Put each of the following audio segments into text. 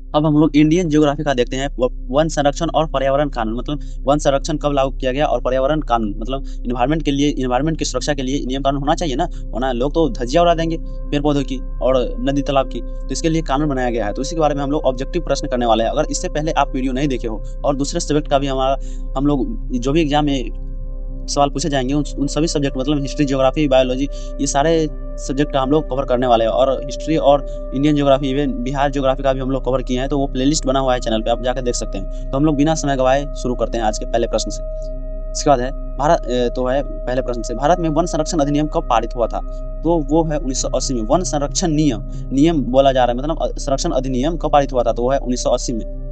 अब हम लोग इंडियन ज्योग्राफी का देखते हैं। वन संरक्षण और पर्यावरण कानून, मतलब वन संरक्षण कब लागू किया गया और पर्यावरण कानून मतलब इन्वायरमेंट के लिए, इन्वायरमेंट की सुरक्षा के लिए नियम कानून होना चाहिए ना, होना। लोग तो धज्जियां उड़ा देंगे पेड़ पौधों की और नदी तालाब की, तो इसके लिए कानून बनाया गया है। तो इसी के बारे में हम लोग ऑब्जेक्टिव प्रश्न करने वाले हैं। अगर इससे पहले आप वीडियो नहीं देखे हो और दूसरे सब्जेक्ट का भी हम लोग जो भी एग्जाम में सवाल पूछे जाएंगे उन सभी सब्जेक्ट मतलब हिस्ट्री, ज्योग्राफी, बायोलॉजी, ये सारे सब्जेक्ट का हम लोग कवर करने वाले हैं। और हिस्ट्री और Indian geography, even Bihar geography का भी हम लोग कवर किए हैं, तो वो प्लेलिस्ट बना हुआ है चैनल पे, आप जाकर देख सकते हैं। तो हम लोग बिना समय गवाए शुरू करते हैं आज के पहले प्रश्न से। इसके बाद है पहले प्रश्न से, भारत में वन संरक्षण अधिनियम कब पारित हुआ था? तो वो है 1980 में। वन संरक्षण नियम बोला जा रहा है, मतलब संरक्षण अधिनियम कब पारित हुआ था? तो वो है 1980 में।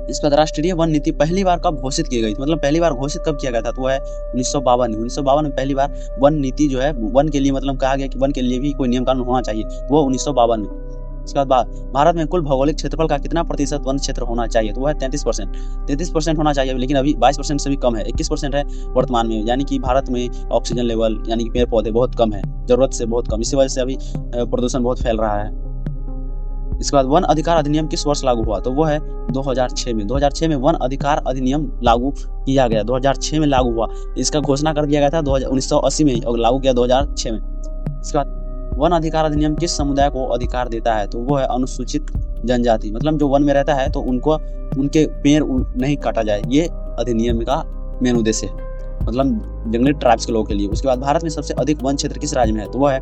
इस पर राष्ट्रीय वन नीति पहली बार कब घोषित की गई थी, मतलब पहली बार घोषित कब किया गया था? तो वो है 1952 में पहली बार वन नीति जो है वन के लिए, मतलब कहा गया कि वन के लिए भी कोई नियम कानून होना चाहिए, वो 1952 में। इसके बाद भारत में कुल भौगोलिक क्षेत्रफल का कितना प्रतिशत वन क्षेत्र होना चाहिए? तो वो है 33%। 33% होना चाहिए, लेकिन अभी 22% से भी कम है, 21% है वर्तमान में। यानी कि भारत में ऑक्सीजन लेवल यानी कि पेड़ पौधे बहुत कम है, जरूरत से बहुत कम, इसी वजह से अभी प्रदूषण बहुत फैल रहा है। इसके बाद वन अधिकार अधिनियम किस वर्ष लागू हुआ? तो वो है 2006 में। 2006 में वन अधिकार अधिनियम लागू किया गया, 2006 में लागू हुआ। इसका घोषणा कर दिया गया था 1980 में और लागू किया 2006 में। इसके बाद वन अधिकार अधिनियम किस समुदाय को अधिकार देता है? तो वो है अनुसूचित जनजाति, मतलब जो वन में रहता है तो उनको उनके पेड़ नहीं काटा जाए, ये अधिनियम का मेन उद्देश्य है, मतलब जंगली ट्राइब्स के लोगों के लिए। उसके बाद भारत में सबसे अधिक वन क्षेत्र किस राज्य में है? तो वो है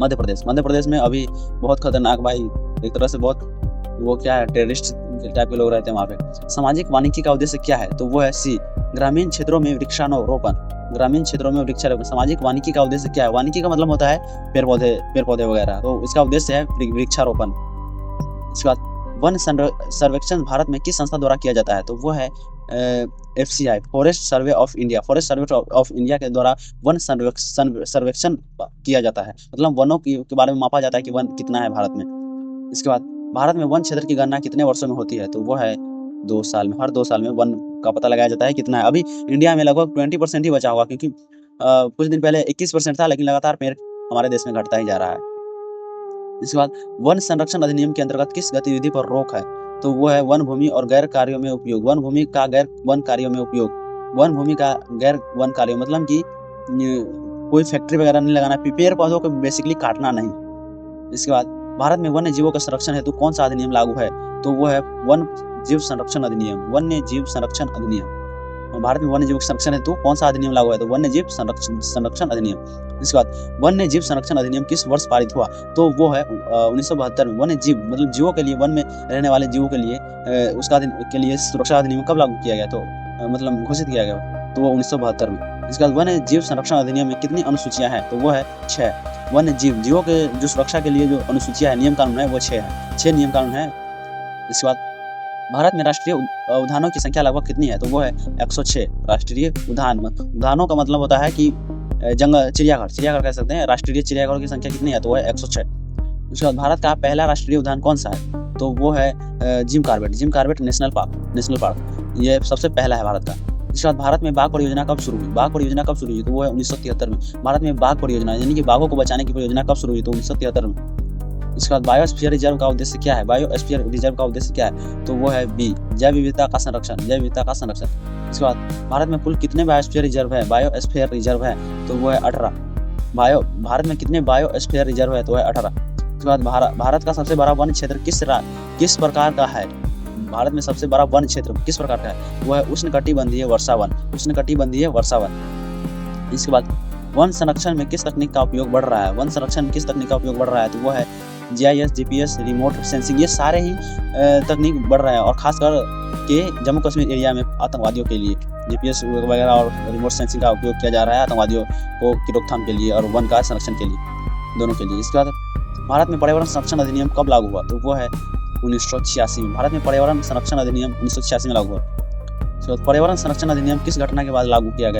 मध्य प्रदेश। मध्य प्रदेश में अभी बहुत खतरनाक भाई, एक तरह से बहुत वो क्या है, टेररिस्ट टाइप के लोग रहते हैं वहाँ पे। सामाजिक वानिकी का उद्देश्य क्या है? तो वो है सी, ग्रामीण क्षेत्रों में वृक्षारोपण। ग्रामीण क्षेत्रों में वृक्षारोपण। सामाजिक वानिकी का उद्देश्य क्या है? वानिकी का मतलब होता है पेड़ पौधे वगैरह, तो इसका उद्देश्य है वृक्षारोपण। इसके बाद वन सर्वेक्षण भारत में किस संस्था द्वारा किया जाता है? तो वो है FCI, forest survey of India. Forest survey of India के द्वारा वन सर्वेक्षण किया जाता है, मतलब वनों के बारे में मापा जाता है कि वन कितना है भारत में। इसके बाद भारत में वन क्षेत्र की गणना कितने वर्षों में होती है? तो वो है 2 साल में। हर 2 साल में वन का पता लगाया जाता है कितना है। अभी इंडिया में लगभग 20% ही बचा होगा, क्योंकि कुछ दिन पहले 21% था, लेकिन लगातार पेड़ हमारे देश में घटता ही जा रहा है। इसके बाद वन संरक्षण अधिनियम के अंतर्गत किस गतिविधि पर रोक है? तो वो है वन भूमि और गैर कार्यों में उपयोग। वन भूमि का गैर वन कार्यों में उपयोग। वन भूमि का गैर वन कार्यों मतलब कि कोई फैक्ट्री वगैरह नहीं लगाना, पेड़ पौधों को बेसिकली काटना नहीं। इसके बाद भारत में वन्य जीवों का संरक्षण हेतु कौन सा अधिनियम लागू है? तो वो है वन जीव संरक्षण अधिनियम। वन्य जीव संरक्षण अधिनियम। भारत में वन्य जीव संरक्षण हेतु कौन सा अधिनियम लागू है? तो वन्य जीव संरक्षण अधिनियम। इसके बाद वन्य जीव संरक्षण अधिनियम किस वर्ष पारित हुआ? तो वो है 1972 में। वन्य जीव मतलब जीवों के लिए, वन में रहने वाले जीवों के लिए उसका के लिए सुरक्षा अधिनियम कब लागू किया गया? तो मतलब घोषित किया गया, तो वो 1972 में। इसके बाद वन्य जीव संरक्षण अधिनियम में कितनी अनुसूचियां हैं? तो वो है 6। वन्य जीवों के जो सुरक्षा के लिए जो अनुसूचियां है, नियम कानून है, वो 6 है। 6 नियम कानून है। इसके बाद भारत में राष्ट्रीय उद्यानों की संख्या लगभग कितनी है? तो वो है 106 राष्ट्रीय उद्यानों का मतलब होता है कि जंगल, चिड़ियाघर कह सकते हैं। राष्ट्रीय चिड़ियाघरों की संख्या कितनी है? तो वो है 106। उसके बाद भारत का पहला राष्ट्रीय उद्यान कौन सा है? तो वो है जिम कॉर्बेट नेशनल पार्क, ये सबसे पहला है भारत का। इसके बाद भारत में बाघ परियोजना कब शुरू हुई? तो वो है 1973 में। भारत में बाघ परियोजना यानी कि बाघों को बचाने की परियोजना कब शुरू हुई? तो 1973 में। इसके बाद बायोस्फीयर रिजर्व का उद्देश्य क्या है? बायोस्फीयर रिजर्व का उद्देश्य क्या है? तो वो है बी, जैव विविधता का संरक्षण। इसके बाद भारत में कुल कितने बायोस्फीयर रिजर्व है? तो वो है 18। भारत में कितने बायोस्फीयर रिजर्व है? तो है 18। इसके बाद भारत का सबसे बड़ा वन क्षेत्र किस प्रकार का है? भारत में सबसे बड़ा वन क्षेत्र किस प्रकार का है? वो है उष्णकटिबंधीय वर्षावन। इसके बाद वन संरक्षण में किस तकनीक का उपयोग बढ़ रहा है? तो वो है GIS, GPS, रिमोट सेंसिंग। ये सारे ही तकनीक बढ़ रहे हैं, और खासकर के जम्मू कश्मीर एरिया में आतंकवादियों के लिए GPS वगैरह और रिमोट सेंसिंग का उपयोग किया जा रहा है आतंकवादियों को की रोकथाम के लिए और वन का संरक्षण के लिए, दोनों के लिए। इसके बाद भारत में पर्यावरण संरक्षण अधिनियम कब लागू हुआ? तो वो है 1986 में। भारत में पर्यावरण संरक्षण अधिनियम 1986 में लागू हुआ। पर्यावरण संरक्षण अधिनियम किस घटना के बाद लागू किया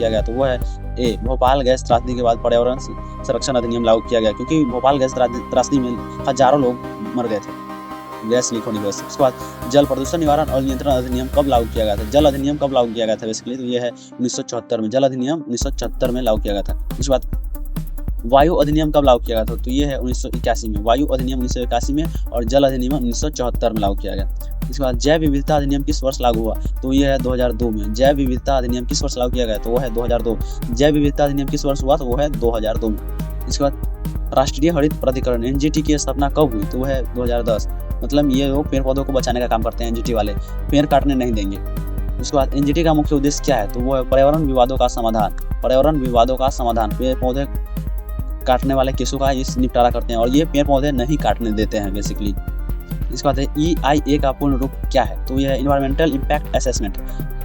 गया? तो वो है ए, भोपाल गैस त्रासदी के बाद पर्यावरण संरक्षण अधिनियम लागू किया गया, क्योंकि भोपाल गैस त्रासदी में हजारों लोग मर गए थे गैस लीक होने की वजह से। उसके बाद जल प्रदूषण निवारण और नियंत्रण अधिनियम कब लागू किया गया था? जल अधिनियम कब लागू किया गया था बेसिकली? तो ये है 1974 में। जल अधिनियम 1974 में लागू किया गया था। उसके बाद वायु अधिनियम कब लागू किया गया था? तो ये है 1981 में। वायु अधिनियम 1981 में और जल अधिनियम 1974 में लागू किया गया। इसके बाद जैव विविधता अधिनियम किस वर्ष लागू हुआ? तो ये है 2002 में। जैव विविधता अधिनियम किस वर्ष लागू किया गया? तो वो है 2002। जैव विविधता अधिनियम किस वर्ष हुआ? तो वो है 2002 में। इसके बाद राष्ट्रीय हरित प्राधिकरण एनजीटी की स्थापना कब हुई? तो वो है 2010। मतलब ये लोग पेड़ पौधों को बचाने का काम करते हैं, एनजीटी वाले पेड़ काटने नहीं देंगे। उसके बाद एनजीटी का मुख्य उद्देश्य क्या है? तो वो है पर्यावरण विवादों का समाधान। पर्यावरण विवादों का समाधान, पेड़ पौधे काटने वाले केसों का इस निपटारा करते हैं और ये पेड़ पौधे नहीं काटने देते हैं बेसिकली। इसके बाद EIA का पूर्ण रूप क्या है? तो यह है इन्वायरमेंटल इम्पैक्ट असेसमेंट।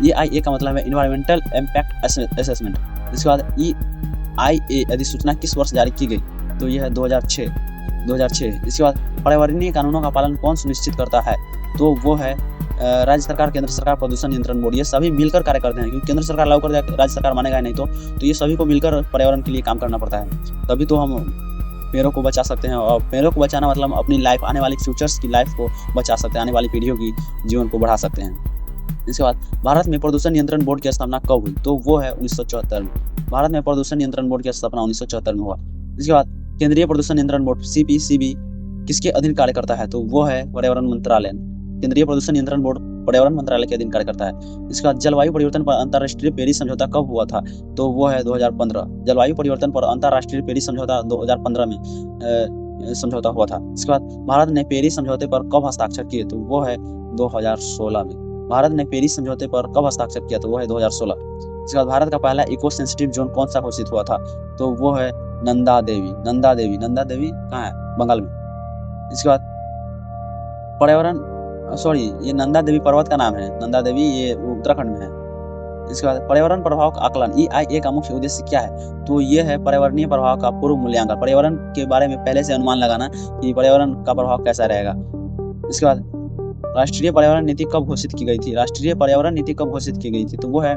EIA का मतलब है इन्वायरमेंटल इम्पैक्ट असेसमेंट। इसके बाद EIA अधिसूचना किस वर्ष जारी की गई? तो यह है 2006। इसके बाद पर्यावरणीय कानूनों का पालन कौन सुनिश्चित करता है? तो वो है राज्य सरकार, केंद्र सरकार, प्रदूषण नियंत्रण बोर्ड। ये सभी मिलकर कार्य करते हैं क्योंकि केंद्र सरकार लागू कर देगा, राज्य सरकार मानेगा नहीं तो ये सभी को मिलकर पर्यावरण के लिए काम करना पड़ता है। तभी तो हम पेड़ों को बचा सकते हैं और पेड़ों को बचाना मतलब अपनी लाइफ, आने वाली फ्यूचर्स की लाइफ को बचा सकते हैं, आने वाली पीढ़ियों की जीवन को बढ़ा सकते हैं। इसके बाद भारत में प्रदूषण नियंत्रण बोर्ड की स्थापना कब हुई? तो वो है 1974 में। भारत में प्रदूषण नियंत्रण बोर्ड की स्थापना 1974 में हुआ। इसके बाद केंद्रीय प्रदूषण नियंत्रण बोर्ड CPCB किसके अधीन कार्य करता है? तो वो है पर्यावरण मंत्रालय। केंद्रीय प्रदूषण नियंत्रण बोर्ड पर्यावरण मंत्रालय के अधीन कार्य करता है। इसके बाद जलवायु परिवर्तन पर अंतर्राष्ट्रीय पेरिस समझौता कब हुआ था? तो वो है 2015। जलवायु परिवर्तन पर अंतर्राष्ट्रीय पेरिस समझौता 2015 में समझौता हुआ था। इसके बाद भारत ने पेरिस समझौते पर कब हस्ताक्षर किए? तो वो है 2016 में। भारत ने पेरिस समझौते पर कब हस्ताक्षर किया? तो वो है 2016। इसके बाद भारत का पहला इको सेंसिटिव जोन कौन सा घोषित हुआ था? तो वो है नंदा देवी कहाँ है? बंगाल में। इसके बाद ये नंदा देवी पर्वत का नाम है। नंदा देवी ये उत्तराखंड में है। इसके बाद पर्यावरण प्रभाव का आकलन EIA का मुख्य उद्देश्य क्या है? तो ये है पर्यावरणीय प्रभाव का पूर्व मूल्यांकन, पर्यावरण के बारे में पहले से अनुमान लगाना कि पर्यावरण का प्रभाव कैसा रहेगा। इसके बाद राष्ट्रीय पर्यावरण नीति कब घोषित की गई थी? राष्ट्रीय पर्यावरण नीति कब घोषित की गई थी? तो वो है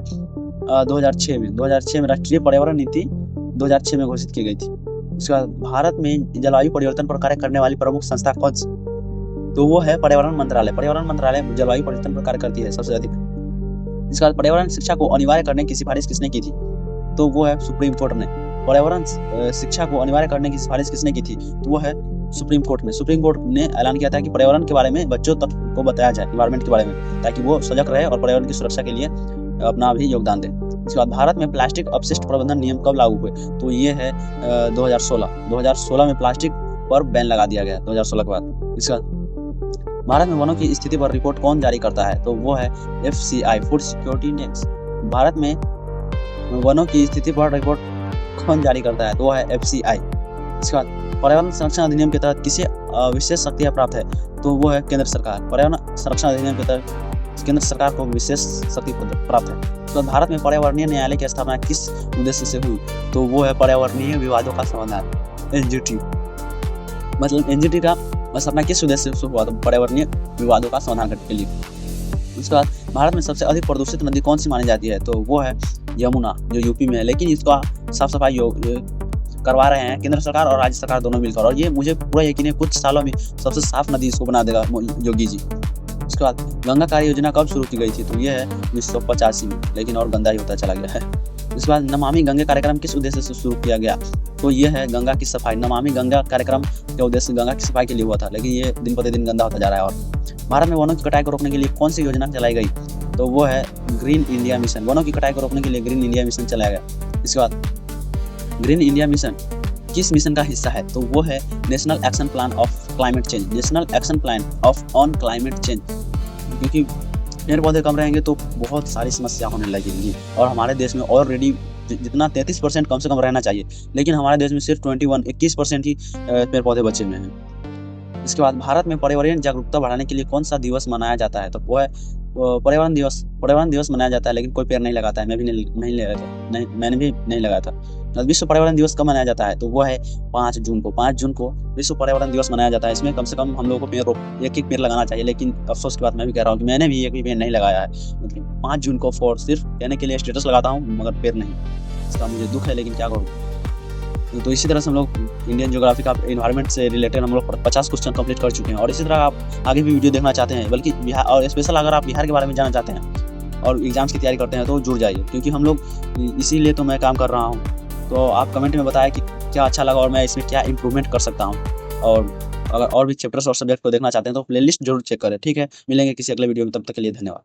2006 में। 2006 में राष्ट्रीय पर्यावरण नीति 2006 में घोषित की गई थी। इसके बाद भारत में जलवायु परिवर्तन पर कार्य करने वाली प्रमुख संस्था कौन सी? तो वो है पर्यावरण मंत्रालय। पर्यावरण मंत्रालय जलवायु परिवर्तन पर कार्य करती है सबसे अधिक। इसके बाद पर्यावरण शिक्षा को अनिवार्य करने की सिफारिश किसने की थी? तो वो है सुप्रीम कोर्ट ने। पर्यावरण शिक्षा को अनिवार्य करने की सिफारिश किसने की थी? तो वो है सुप्रीम कोर्ट ने। सुप्रीम कोर्ट ने ऐलान किया था कि पर्यावरण के बारे में बच्चों तक को बताया जाए, इन्वायरमेंट के बारे में, ताकि वो सजग रहे और पर्यावरण की सुरक्षा के लिए अपना भी योगदान दें। इसके बाद भारत में प्लास्टिक अपशिष्ट प्रबंधन नियम कब लागू हुए? तो ये है 2016 में प्लास्टिक पर बैन लगा दिया गया 2016 के बाद। इसके बाद भारत में वनों की स्थिति पर रिपोर्ट कौन जारी करता है? तो वो है FCI, food security index. Bharat में वनों की स्थिति पर रिपोर्ट कौन जारी करता है? तो वो है FCI। इसके बाद पर्यावरण संरक्षण अधिनियम के तहत किसे विशेष शक्तियाँ प्राप्त है? तो वो है केंद्र सरकार। पर्यावरण संरक्षण अधिनियम के तहत केंद्र सरकार को विशेष शक्ति प्राप्त है। तो भारत में पर्यावरणीय न्यायालय की स्थापना किस उद्देश्य से हुई? तो वो है पर्यावरणीय विवादों का समाधान, NGT। मतलब NGT का स्थापना किस उद्देश्य से हुआ? तो पर्यावरणीय विवादों का समाधान करने के लिए। उसके बाद भारत में सबसे अधिक प्रदूषित नदी कौन सी मानी जाती है? तो वो है यमुना, जो यूपी में है, लेकिन इसका साफ सफाई करवा रहे हैं केंद्र सरकार और राज्य सरकार दोनों मिलकर, और ये मुझे पूरा यकीन है कुछ सालों में सबसे साफ नदी इसको बना देगा योगी जी। उसके बाद गंगा कार्य योजना कब शुरू की गई थी? तो ये है 1985 में, लेकिन और गंदा ही होता चला गया है। उसके बाद नमामि गंगे कार्यक्रम किस उद्देश्य से शुरू किया गया? तो ये है गंगा की सफाई। नमामि गंगा कार्यक्रम के उद्देश्य गंगा की सफाई के लिए हुआ था, लेकिन ये दिन प्रतिदिन गंदा होता जा रहा है। और भारत में वनों की कटाई को रोकने के लिए कौन सी योजना चलाई गई? तो वो है ग्रीन इंडिया मिशन। वनों की कटाई को रोकने के लिए ग्रीन इंडिया मिशन चलाया गया। इसके बाद ग्रीन इंडिया मिशन किस मिशन का हिस्सा है? तो वो है national action plan of climate change. National action plan on climate change, क्योंकि पेड़ पौधे कम रहेंगे तो बहुत सारी समस्या होने लगेंगी। और हमारे देश में ऑलरेडी जितना 33% कम से कम रहना चाहिए, लेकिन हमारे देश में सिर्फ 21% ही पेड़ पौधे बचे हुए हैं। इसके बाद भारत में पर्यावरण जागरूकता बढ़ाने के लिए कौन सा दिवस मनाया जाता है? तो वो है पर्यावरण दिवस। पर्यावरण दिवस मनाया जाता है, लेकिन कोई पेड़ नहीं लगाता है। मैंने भी नहीं लगाया था। विश्व पर्यावरण दिवस कब मनाया जाता है? तो वो है 5 जून को। 5 जून को विश्व पर्यावरण दिवस मनाया जाता है। इसमें कम से कम हम लोगों को एक पेड़ लगाना चाहिए, लेकिन अफसोस की बात मैं भी कह रहा हूँ कि मैंने भी एक भी पेड़ नहीं लगाया है। मतलब 5 जून को सिर्फ कहने के लिए स्टेटस लगाता हूँ, मगर पेड़ नहीं। इसका मुझे दुख है, लेकिन क्या करूँ। तो इसी तरह से हम लोग इंडियन ज्योग्राफी का एनवायरनमेंट से रिलेटेड हम लोग 50 क्वेश्चन कंप्लीट कर चुके हैं। और इसी तरह आप आगे भी वीडियो देखना चाहते हैं, बल्कि बिहार और स्पेशल अगर आप बिहार के बारे में जानना चाहते हैं और एग्जाम्स की तैयारी करते हैं तो जुड़ जाइए, क्योंकि हम लोग इसीलिए तो मैं काम कर रहा हूँ तो आप कमेंट में बताएं कि क्या अच्छा लगा और मैं इसमें क्या इंप्रूवमेंट कर सकता हूँ। और अगर और भी चैप्टर्स और सब्जेक्ट को देखना चाहते हैं तो प्लेलिस्ट जरूर चेक करें। ठीक है, मिलेंगे किसी अगले वीडियो में, तब तक के लिए धन्यवाद।